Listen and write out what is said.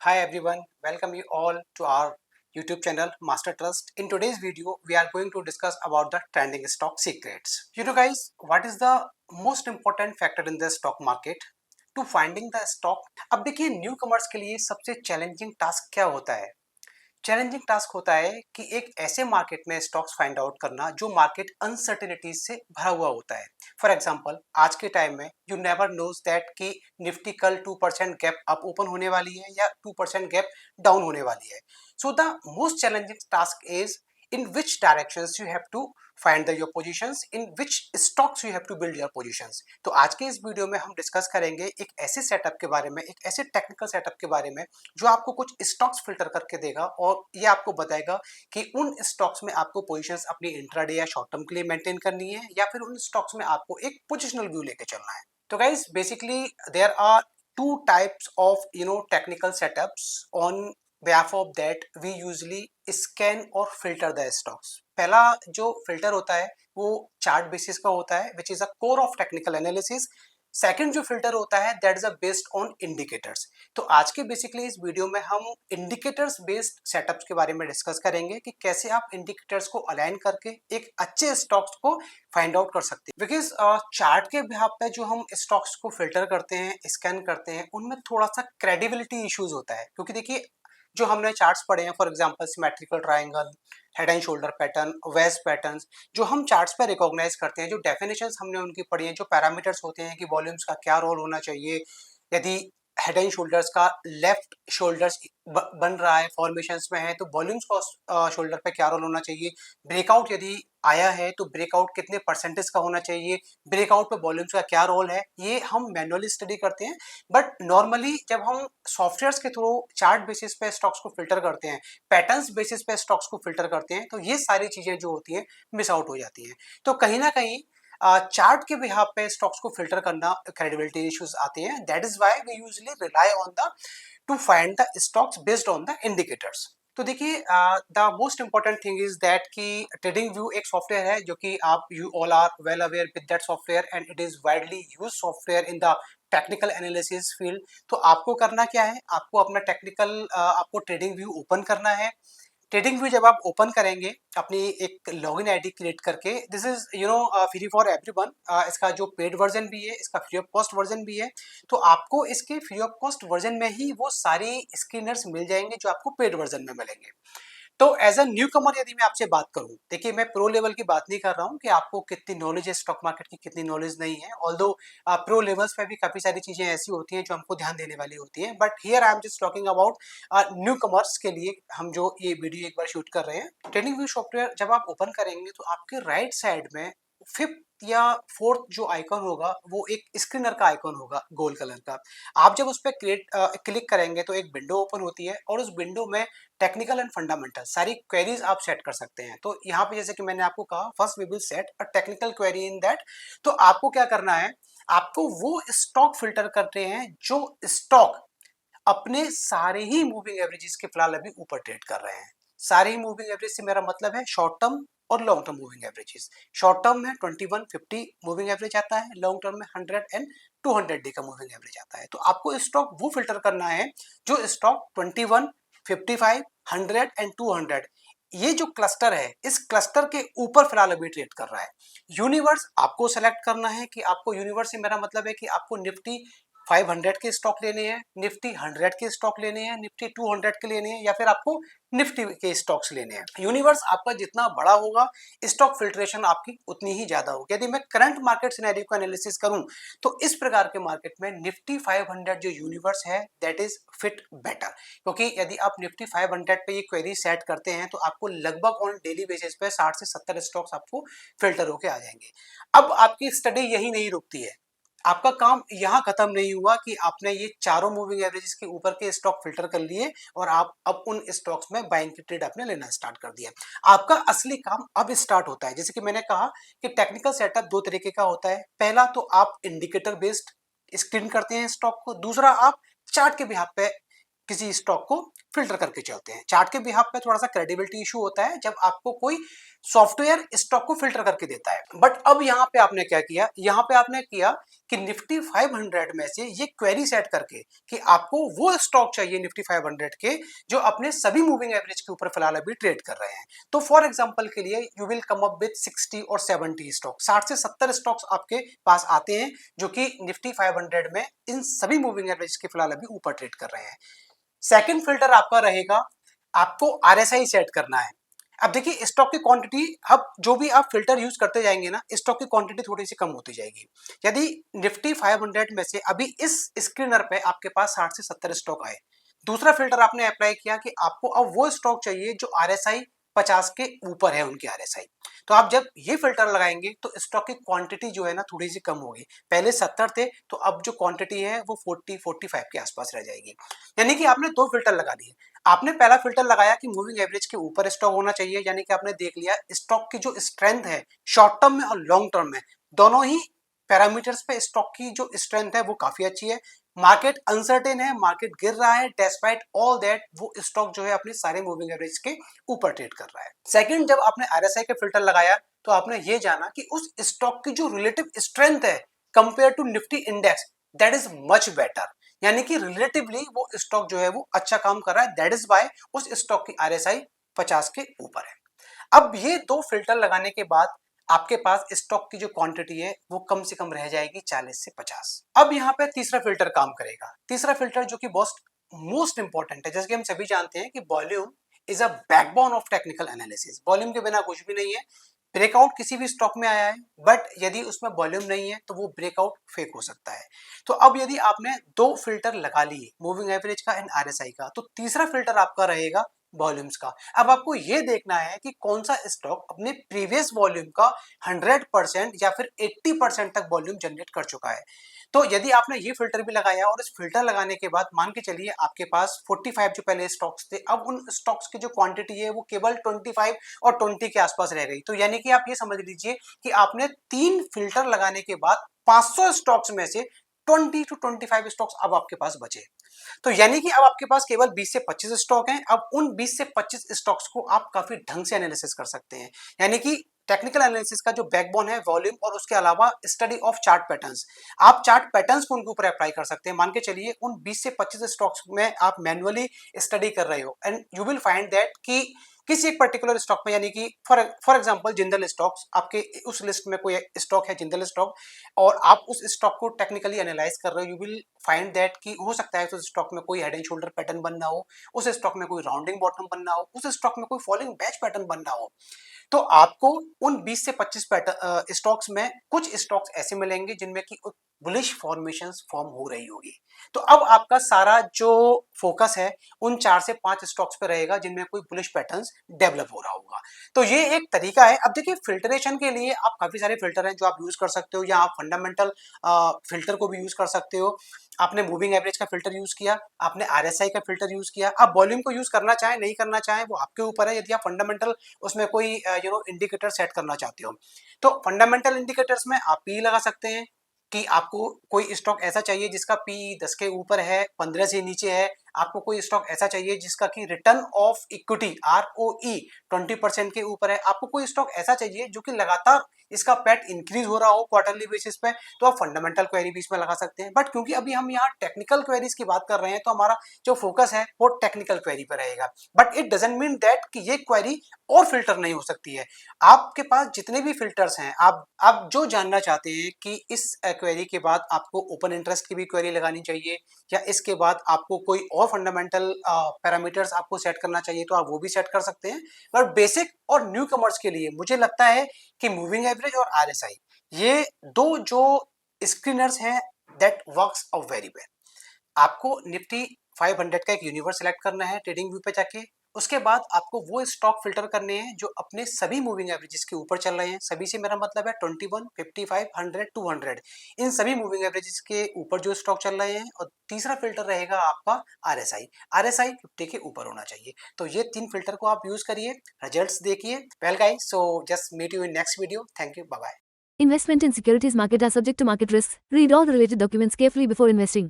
Hi everyone, welcome you all to our YouTube channel Master Trust. In today's video, we are going to discuss about the trending stock secrets. You know guys, what is the most important factor in the stock market? To finding the stock. अब देखिए new commerce के लिए सबसे challenging task क्या होता है? Challenging task होता है कि एक ऐसे मार्केट में स्टॉक्स फाइंड आउट करना जो मार्केट अनसर्टेनिटीज से भरा हुआ होता है। फॉर एग्जांपल आज के टाइम में यू नेवर नोज दैट कि निफ्टी कल 2% गैप अप ओपन होने वाली है या 2% गैप डाउन होने वाली है। So the most challenging task is in which directions you have to find your positions, in which stocks you have to build your positions. तो आज के इस वीडियो में हम डिस्कस करेंगे एक ऐसे सेटअप के बारे में, एक ऐसे टेक्निकल सेटअप के बारे में जो आपको कुछ स्टॉक्स फिल्टर करके देगा और ये आपको बताएगा कि उन स्टॉक्स में आपको पोजीशंस अपनी इंट्राडे या शॉर्ट टर्म के लिए मेंटेन करनी है या फिर उन स्टॉक्स में आपको एक पोजिशनल व्यू लेके चलना है। तो guys basically there are two types of technical setups on behalf of that we usually scan or filter the stocks। पहला जो फिल्टर होता है वो चार्ट बेसिस का होता है which is a core of technical analysis. Second जो filter होता है that is a based on indicators. तो आज के बेसिकली इस वीडियो में हम इंडिकेटर्स बेस्ड सेटअप्स के बारे में डिस्कस करेंगे कि कैसे आप इंडिकेटर्स को अलाइन करके एक अच्छे स्टॉक्स को फाइंड आउट कर सकते हैं। बिकॉज चार्ट के बिहाफ पे जो हम स्टॉक्स को फिल्टर करते हैं, स्कैन करते हैं, उनमें थोड़ा सा क्रेडिबिलिटी इश्यूज होता है क्योंकि देखिए जो हमने चार्ट्स पढ़े हैं for example symmetrical triangle, head and shoulder pattern, west patterns, जो हम चार्ट्स पे रिकॉग्नाइज करते हैं, जो डेफिनेशंस हमने उनकी पढ़ी हैं, जो पैरामीटर्स होते हैं कि वॉल्यूम्स का क्या रोल होना चाहिए, यदि हेड एंड शोल्डर्स का लेफ्ट शोल्डर्स बन रहा है फॉर्मेशंस में है तो वॉल्यूम्स का शोल्डर पे क्या रोल होना चाहिए, ब्रेकआउट यदि आया है तो ब्रेकआउट कितने परसेंटेज का होना चाहिए, ब्रेकआउट पे वॉल्यूम्स का क्या रोल है, ये हम मैनुअली स्टडी करते हैं। बट नॉर्मली जब हम सॉफ्टवेयर्स के थ्रू चार्ट बेसिस पे स्टॉक्स को फिल्टर करते हैं, पैटर्न्स बेसिस पे स्टॉक्स को फिल्टर करते हैं तो ये सारी चीजें जो होती हैं मिस आउट हो जाती हैं। तो कहीं ना कहीं चार्ट के बिहाफ पे स्टॉक्स को फिल्टर करना क्रेडिबिलिटी इश्यूज आते हैं। That is why we usually rely on the to find the stocks based on the indicators. तो देखिए the most important thing is that कि ट्रेडिंग व्यू एक सॉफ्टवेयर है जो कि आप you all are well aware with that software and it is widely use software in the technical analysis field. तो आपको करना क्या है, आपको अपना टेक्निकल आपको ट्रेडिंग व्यू ओपन करना है। ट्रेडिंग व्यू जब आप ओपन करेंगे अपनी एक लॉगिन आईडी क्रिएट करके, this is free for everyone. इसका जो पेड वर्जन भी है, इसका फ्री ऑफ कॉस्ट वर्जन भी है। तो आपको इसके फ्री ऑफ कॉस्ट वर्जन में ही वो सारी स्क्रीनर्स मिल जाएंगे जो आपको पेड वर्जन में मिलेंगे। तो एज अ न्यू कमर यदि मैं आपसे बात करूं, देखिए मैं प्रो लेवल की बात नहीं कर रहा हूं कि आपको कितनी नॉलेज है स्टॉक मार्केट की, कितनी नॉलेज नहीं है। ऑल्दो प्रो लेवल्स पे भी काफी सारी चीजें ऐसी होती हैं जो हमको ध्यान देने वाली होती हैं, but here I am just talking about new commerce के लिए हम जो ये वीडियो एक बार शूट कर रहे हैं। ट्रेडिंग व्यू सॉफ्टवेयर जब आप ओपन करेंगे तो आपके राइट साइड में फिफ्थ या फोर्थ जो आइकन होगा वो एक स्क्रीनर का आइकन होगा गोल कलर का। आप जब उस पर क्लिक करेंगे तो एक विंडो ओपन होती है और उस विंडो में टेक्निकल एंड फंडामेंटल सारी क्वेरीज आप सेट कर सकते हैं। तो यहाँ पे जैसे कि मैंने आपको कहा first we will set a technical query in that. तो आपको क्या करना है, आपको वो स्टॉक फिल्टर करते हैं जो स्टॉक अपने सारे ही मूविंग एवरेजेस के फिलहाल अभी ऊपर ट्रेड कर रहे हैं। सारे ही मूविंग एवरेज से मेरा मतलब है शॉर्ट टर्म और long term moving averages. Short term में 2150 मूविंग एवरेज आता है, लॉन्ग टर्म में 100 एंड 200 डे का मूविंग एवरेज आता है। तो आपको स्टॉक वो फिल्टर करना है जो स्टॉक 21, 55, 100 एंड 200 ये जो क्लस्टर है इस क्लस्टर के ऊपर फिलहाल अभी ट्रेड कर रहा है। यूनिवर्स आपको सेलेक्ट करना है कि आपको यूनिवर्स से मेरा मतलब है कि आपको निफ्टी 500 के स्टॉक लेने हैं, निफ्टी 100 के स्टॉक लेने हैं, निफ्टी 200 के लेने हैं, या फिर आपको निफ्टी के स्टॉक्स लेने हैं। यूनिवर्स आपका जितना बड़ा होगा स्टॉक फिल्ट्रेशन आपकी उतनी ही ज्यादा होगी। यदि मैं करंट मार्केट सिनेरियो का एनालिसिस करूं तो इस प्रकार के मार्केट में निफ्टी 500 जो यूनिवर्स है दैट इज फिट बेटर, क्योंकि यदि आप निफ्टी 500 पे ये क्वेरी सेट करते हैं तो आपको लगभग ऑन डेली बेसिस पे 60 से 70 स्टॉक्स आपको फिल्टर होके आ जाएंगे। अब आपकी स्टडी यही नहीं रुकती है, आपका काम यहां खत्म नहीं हुआ कि आपने ये चारों मूविंग एवरेजेस के ऊपर के स्टॉक फिल्टर कर लिए और आप अब उन स्टॉक्स में बाइंग की ट्रेड आपने लेना स्टार्ट कर दिया। आपका असली काम अब स्टार्ट होता है। जैसे कि मैंने कहा कि टेक्निकल सेटअप दो तरीके का होता है। पहला तो आप इंडिकेटर बेस्ड स्क्रीन करते हैं स्टॉक को, दूसरा आप चार्ट के बिहाफ पे किसी स्टॉक को फिल्टर करके चलते हैं। चार्ट के बिहाफ पे थोड़ा सा क्रेडिबिलिटी इशू होता है जब आपको कोई सॉफ्टवेयर स्टॉक को फिल्टर करके देता है। बट अब यहाँ पे आपने क्या किया, यहाँ पे आपने किया कि निफ्टी 500 में से ये क्वेरी सेट करके कि आपको वो स्टॉक चाहिए निफ्टी 500 के जो अपने सभी मूविंग एवरेज के ऊपर फिलहाल अभी ट्रेड कर रहे हैं। तो फॉर एग्जांपल के लिए you will come up with 60 और 70 स्टॉक, 60 से 70 स्टॉक्स आपके पास आते हैं जो कि निफ्टी 500 में इन सभी मूविंग एवरेज के फिलहाल अभी ऊपर ट्रेड कर रहे हैं। सेकंड फिल्टर आपका रहेगा, आपको आरएसआई सेट करना है। अब देखिए स्टॉक की क्वांटिटी, अब जो भी आप फिल्टर यूज करते जाएंगे ना, स्टॉक की क्वांटिटी थोड़ी सी कम होती जाएगी। यदि निफ्टी 500 में से अभी इस स्क्रीनर पे आपके पास 60 से 70 स्टॉक आए, दूसरा फिल्टर आपने अप्लाई किया कि आपको अब वो स्टॉक चाहिए जो आरएसआई 50 के ऊपर है उनकी आरएसआई। तो आप जब ये फिल्टर लगाएंगे तो स्टॉक की क्वांटिटी जो है ना थोड़ी सी कम होगी। पहले 70 थे तो अब जो क्वांटिटी है वो 40-45 के आसपास रह जाएगी। यानी कि आपने दो फिल्टर लगा लिए। आपने पहला फिल्टर लगाया कि मूविंग एवरेज के ऊपर स्टॉक होना चाहिए, यानी कि आपने देख लिया स्टॉक की जो स्ट्रेंथ है शॉर्ट टर्म में और लॉन्ग टर्म में दोनों ही पैरामीटर्स पे स्टॉक की जो स्ट्रेंथ है वो काफी अच्छी है। मार्केट अनसर्टेन है, मार्केट गिर रहा है, डेस्पाइट ऑल दैट वो स्टॉक जो है अपने सारे मूविंग एवरेज के ऊपर ट्रेड कर रहा है। सेकंड, जब आपने आरएसआई का फिल्टर लगाया तो आपने ये जाना कि उस स्टॉक की जो रिलेटिव स्ट्रेंथ है compare to Nifty index that is much better, यानी कि रिलेटिवली वो स्टॉक जो है वो अच्छा काम कर रहा है, दैट इज वाई उस स्टॉक की आरएसआई 50 के ऊपर है। अब ये दो फिल्टर लगाने के बाद आपके पास स्टॉक की जो क्वांटिटी है वो कम से कम रह जाएगी 40 से 50। अब यहाँ पे तीसरा फिल्टर काम करेगा। तीसरा फिल्टर जो कि मोस्ट इंपॉर्टेंट है, जैसे कि हम सभी जानते हैं कि volume is a backbone of technical analysis. Volume के बिना कुछ भी नहीं है। ब्रेकआउट किसी भी स्टॉक में आया है बट यदि उसमें वॉल्यूम नहीं है तो वो ब्रेकआउट फेक हो सकता है। तो अब यदि आपने दो फिल्टर लगा लिए, मूविंग एवरेज का एंड आरएसआई का, तो तीसरा फिल्टर आपका रहेगा वॉल्यूम्स का। अब आपको ये देखना है कि कौन सा स्टॉक अपने प्रीवियस वॉल्यूम का 100% या फिर 80% तक वॉल्यूम जनरेट कर चुका है। तो यदि आपने ये फिल्टर भी लगाया और इस फिल्टर लगाने के बाद मान के चलिए आपके पास 45 जो पहले स्टॉक्स थे, अब उन स्टॉक्स की जो क्वांटिटी है वो केवल 25 और 20 के आसपास रह गई। तो यानी कि आप ये समझ लीजिए कि आपने 3 फिल्टर लगाने के बाद 500 स्टॉक्स में से 20 to 25 स्टॉक्स अब आपके पास बचे। तो यानी कि अब आपके पास केवल 20 से 25 स्टॉक हैं। अब उन 20 से 25 स्टॉक्स को आप काफी ढंग से एनालिसिस कर सकते हैं। यानी कि टेक्निकल एनालिसिस का जो बैकबोन है वॉल्यूम और उसके अलावा स्टडी ऑफ चार्ट पैटर्न्स, आप चार्ट पैटर्न्स को उनके ऊपर अप्लाई कर सकते हैं। मान के चलिए उन 20 से 25 स्टॉक्स में आप मैन्युअली स्टडी कर रहे हो and you will find that कि किसी एक पर्टिकुलर स्टॉक में, यानी कि फॉर एग्जांपल जिंदल स्टॉक्स, आपके उस लिस्ट में कोई स्टॉक है जिंदल स्टॉक और आप उस स्टॉक को टेक्निकली एनालाइज कर रहे हो, यू विल फाइंड दैट कि हो सकता है तो स्टॉक में कोई हेड एंड शोल्डर पैटर्न बनना हो, उस स्टॉक में कोई राउंडिंग बॉटम बनना हो, उस स्टॉक में कोई फॉलिंग बैच पैटर्न बनना हो। तो आपको उन 20 से 25 स्टॉक्स में कुछ स्टॉक्स ऐसे मिलेंगे जिनमें की बुलिश फॉर्मेशंस फॉर्म हो रही होगी। तो अब आपका सारा जो फोकस है उन 4 से 5 स्टॉक्स पे रहेगा जिनमें कोई बुलिश पैटर्न्स डेवलप हो रहा होगा। तो ये एक तरीका है। अब देखिए फिल्ट्रेशन के लिए आप काफी सारे फिल्टर हैं जो आप यूज कर सकते हो, या आप फंडामेंटल फिल्टर को भी यूज कर सकते हो। आपने मूविंग एवरेज का फिल्टर यूज किया, आपने आरएसआई का फिल्टर यूज किया, आप वॉल्यूम को यूज करना चाहें नहीं करना चाहें वो आपके ऊपर है। यदि आप फंडामेंटल उसमें कोई इंडिकेटर सेट करना चाहते हो तो फंडामेंटल इंडिकेटर्स में आप पी लगा सकते हैं कि आपको कोई स्टॉक ऐसा चाहिए जिसका पी 10 के ऊपर है, 15 से नीचे है। आपको कोई स्टॉक ऐसा चाहिए जिसका कि रिटर्न ऑफ इक्विटी ROE 20% के ऊपर है। आपको कोई स्टॉक ऐसा चाहिए जो कि लगातार इसका पैट इंक्रीज हो रहा हो क्वार्टरली बेसिस पे, तो आप फंडामेंटल क्वेरी भी इसमें लगा सकते हैं। बट क्योंकि अभी हम यहाँ टेक्निकल क्वेरीज की बात कर रहे हैं तो हमारा जो फोकस है वो टेक्निकल क्वेरी पर रहेगा। But it doesn't mean that कि ये क्वेरी और फिल्टर नहीं हो सकती है। आपके पास जितने भी फिल्टर्स हैं, आप जो जानना चाहते हैं कि इस क्वेरी के बाद आपको ओपन इंटरेस्ट की भी क्वेरी लगानी चाहिए या इसके बाद आपको कोई और फंडामेंटल पैरामीटर्स आपको सेट करना चाहिए तो आप वो भी सेट कर सकते हैं। बट बेसिक और न्यू कमर्स के लिए मुझे लगता है कि मूविंग एवरेज और आरएसआई ये दो जो स्क्रीनर्स हैं that works out very well. आपको निफ्टी 500 का एक यूनिवर्स सेलेक्ट करना है ट्रेडिंग व्यू पे जाके। उसके बाद आपको वो स्टॉक फिल्टर करने हैं जो अपने सभी मूविंग एवरेजेस के ऊपर चल रहे हैं। सभी से मेरा मतलब है 21, 55, 100, 200, इन सभी मूविंग एवरेजेस के ऊपर जो स्टॉक चल रहे हैं। और तीसरा फिल्टर रहेगा आपका आरएसआई। आरएसआई 50 के ऊपर होना चाहिए। तो ये 3 फिल्टर को आप यूज करिए, रिजल्ट्स देखिए। Well guys, so just meet you in next video. Thank you, bye bye. Investment in securities market are subject to market risks. Read all the related documents carefully before investing.